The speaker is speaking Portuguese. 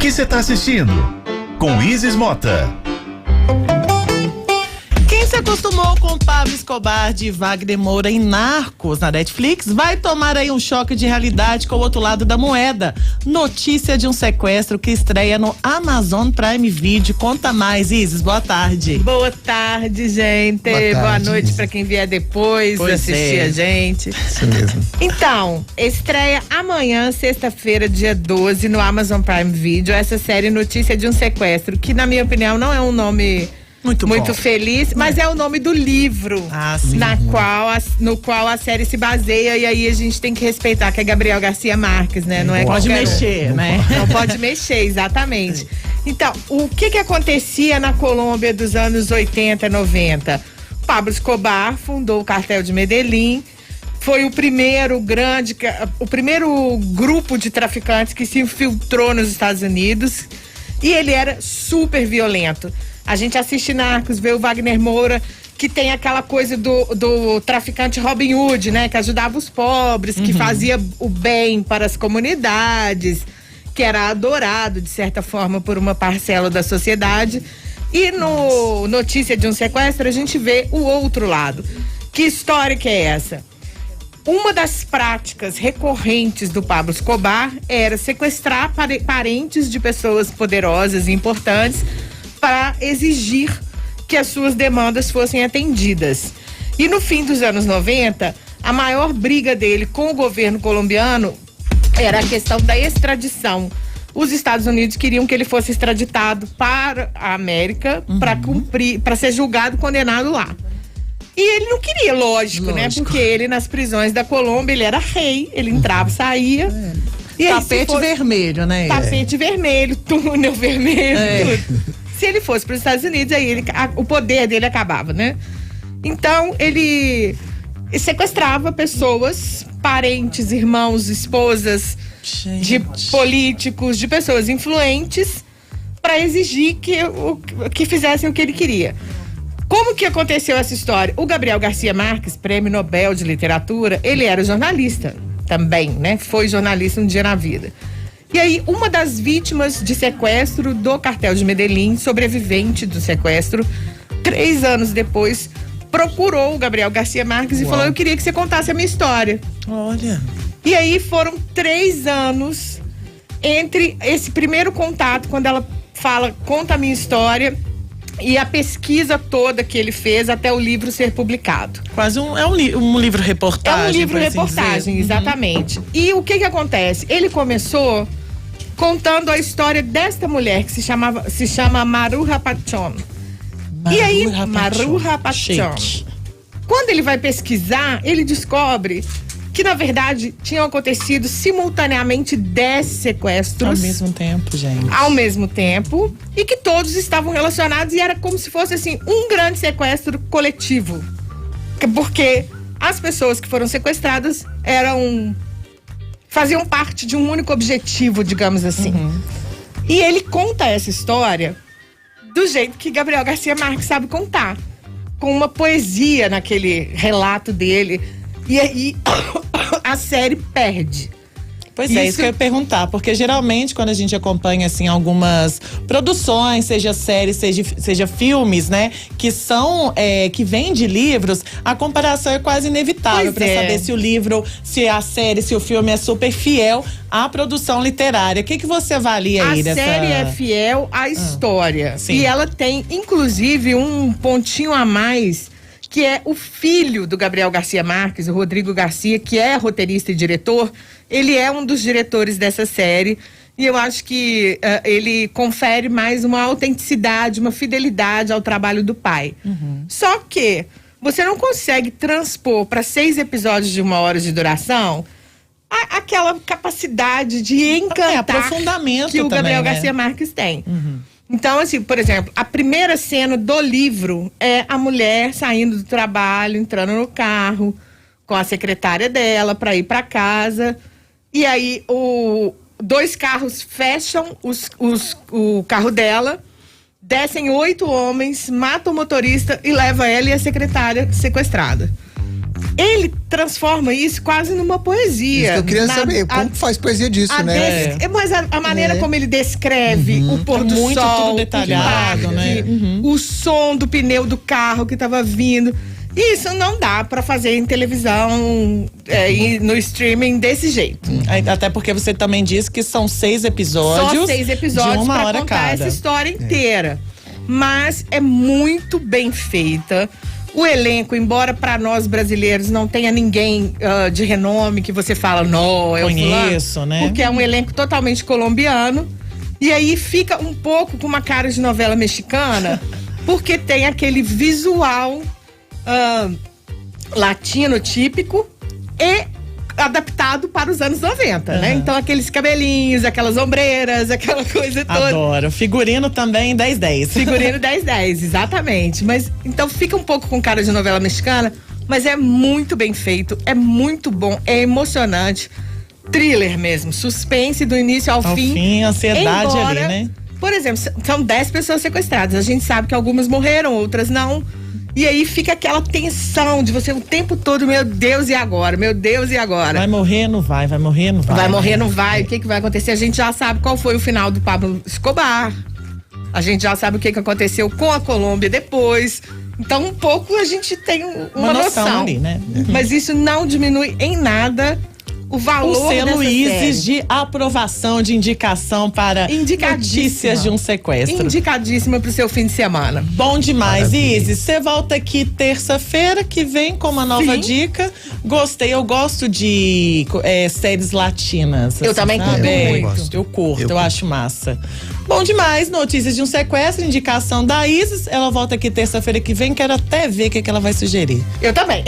que você tá assistindo? Com Isis Mota. Quem se acostumou com Pablo Escobar de Wagner Moura em Narcos na Netflix vai tomar aí um choque de realidade com o outro lado da moeda. Notícia de um sequestro que estreia no Amazon Prime Video. Conta mais, Isis, boa tarde. Boa tarde, gente. Boa noite pra quem vier depois assistir a gente. Isso mesmo. Então, estreia amanhã, sexta-feira, dia 12, no Amazon Prime Video, essa série Notícia de um Sequestro, que na minha opinião não é um nome muito feliz, mas é o nome do livro no qual a série se baseia, e aí a gente tem que respeitar que é Gabriel Garcia Marques, né? Não é pode mexer, né? Não pode mexer, exatamente. Então, o que acontecia na Colômbia dos anos 80, 90? Pablo Escobar fundou o cartel de Medellín, foi o primeiro grupo de traficantes que se infiltrou nos Estados Unidos, e ele era super violento. A gente assiste Narcos, vê o Wagner Moura, que tem aquela coisa do traficante Robin Hood, né? Que ajudava os pobres, que fazia o bem para as comunidades, que era adorado, de certa forma, por uma parcela da sociedade. E no Notícia de um Sequestro, a gente vê o outro lado. Que história que é essa? Uma das práticas recorrentes do Pablo Escobar era sequestrar parentes de pessoas poderosas e importantes para exigir que as suas demandas fossem atendidas. E no fim dos anos 90, a maior briga dele com o governo colombiano era a questão da extradição. Os Estados Unidos queriam que ele fosse extraditado para a América para ser julgado, condenado lá. E ele não queria, lógico, né? Porque ele, nas prisões da Colômbia, ele era rei, ele entrava, saía. E aí, tapete vermelho, né? Tapete vermelho, túnel vermelho, tudo. Se ele fosse para os Estados Unidos, aí o poder dele acabava, né? Então, ele sequestrava pessoas, parentes, irmãos, esposas de políticos, de pessoas influentes, para exigir que fizessem o que ele queria. Como que aconteceu essa história? O Gabriel Garcia Marques, Prêmio Nobel de Literatura, ele era jornalista também, né? Foi jornalista um dia na vida. E aí, uma das vítimas de sequestro do cartel de Medellín, sobrevivente do sequestro, 3 anos depois, procurou o Gabriel Garcia Marques e falou: eu queria que você contasse a minha história. Olha. E aí foram 3 anos entre esse primeiro contato, quando ela fala, conta a minha história, e a pesquisa toda que ele fez até o livro ser publicado. Quase um livro-reportagem. É um livro-reportagem, exatamente. E o que acontece? Ele começou contando a história desta mulher que se chama Maruja Pachón. E aí, Maruja Pachón. Quando ele vai pesquisar, ele descobre que, na verdade, tinham acontecido simultaneamente 10 sequestros. Ao mesmo tempo, gente. Ao mesmo tempo. E que todos estavam relacionados, e era como se fosse, assim, um grande sequestro coletivo. Porque as pessoas que foram sequestradas faziam parte de um único objetivo, digamos assim. E ele conta essa história do jeito que Gabriel Garcia Marques sabe contar. Com uma poesia naquele relato dele. E aí a série perde. Pois é, isso que eu ia perguntar, porque geralmente quando a gente acompanha, assim, algumas produções, seja séries, seja filmes, né, que são, que vêm de livros, a comparação é quase inevitável para saber se o livro, se a série, se o filme é super fiel à produção literária. O que você avalia aí dessa... A série é fiel à história. Sim. E ela tem, inclusive, um pontinho a mais, que é o filho do Gabriel Garcia Marques, o Rodrigo Garcia, que é roteirista e diretor. Ele é um dos diretores dessa série, e eu acho que ele confere mais uma autenticidade, uma fidelidade ao trabalho do pai. Só que você não consegue transpor para 6 episódios de 1 hora de duração aquela capacidade de encantar aprofundamento que o Gabriel também, Garcia Marques tem. Então, assim, por exemplo, a primeira cena do livro é a mulher saindo do trabalho, entrando no carro com a secretária dela para ir para casa. E aí, 2 carros fecham o carro dela, descem 8 homens, matam o motorista e levam ela e a secretária sequestrada. ele transforma isso quase numa poesia. Isso que eu queria saber, como faz poesia disso, né? Mas a maneira como ele descreve o pôr do muito sol, tudo detalhado, o né? o som do pneu do carro que tava vindo. Isso não dá pra fazer em televisão, e no streaming desse jeito. Até porque você também disse que são 6 episódios. Só 6 episódios de uma pra hora contar cada. essa história inteira. Mas é muito bem feita. O elenco, embora para nós brasileiros não tenha ninguém de renome que você fala, não, eu conheço, né? Porque é um elenco totalmente colombiano. E aí fica um pouco com uma cara de novela mexicana, porque tem aquele visual latino típico e adaptado para os anos 90, né? Então aqueles cabelinhos, aquelas ombreiras, aquela coisa toda. Adoro. Figurino também 10-10. Figurino 10-10, exatamente. Mas então fica um pouco com cara de novela mexicana, mas é muito bem feito, é muito bom, é emocionante. Thriller mesmo, suspense do início ao fim. Ansiedade ali, né? Por exemplo, são 10 pessoas sequestradas. A gente sabe que algumas morreram, outras não. E aí fica aquela tensão de você o tempo todo, meu Deus, e agora? Meu Deus, e agora? Vai morrer, não vai? Vai morrer, não vai? Vai morrer, não vai? O que vai acontecer? A gente já sabe qual foi o final do Pablo Escobar. A gente já sabe o que aconteceu com a Colômbia depois. Então, um pouco a gente tem uma noção ali, né? Mas isso não diminui em nada o valor o selo dessa Isis série. de aprovação, de indicação para notícias de um sequestro. Indicadíssima pro seu fim de semana. Bom demais. Maravilha. Isis, você volta aqui terça-feira que vem com uma nova dica. Gostei, eu gosto de séries latinas. Eu também curto muito. Eu curto, eu acho massa. Bom demais, notícias de um sequestro, indicação da Isis. Ela volta aqui terça-feira que vem, quero até ver o que ela vai sugerir. Eu também.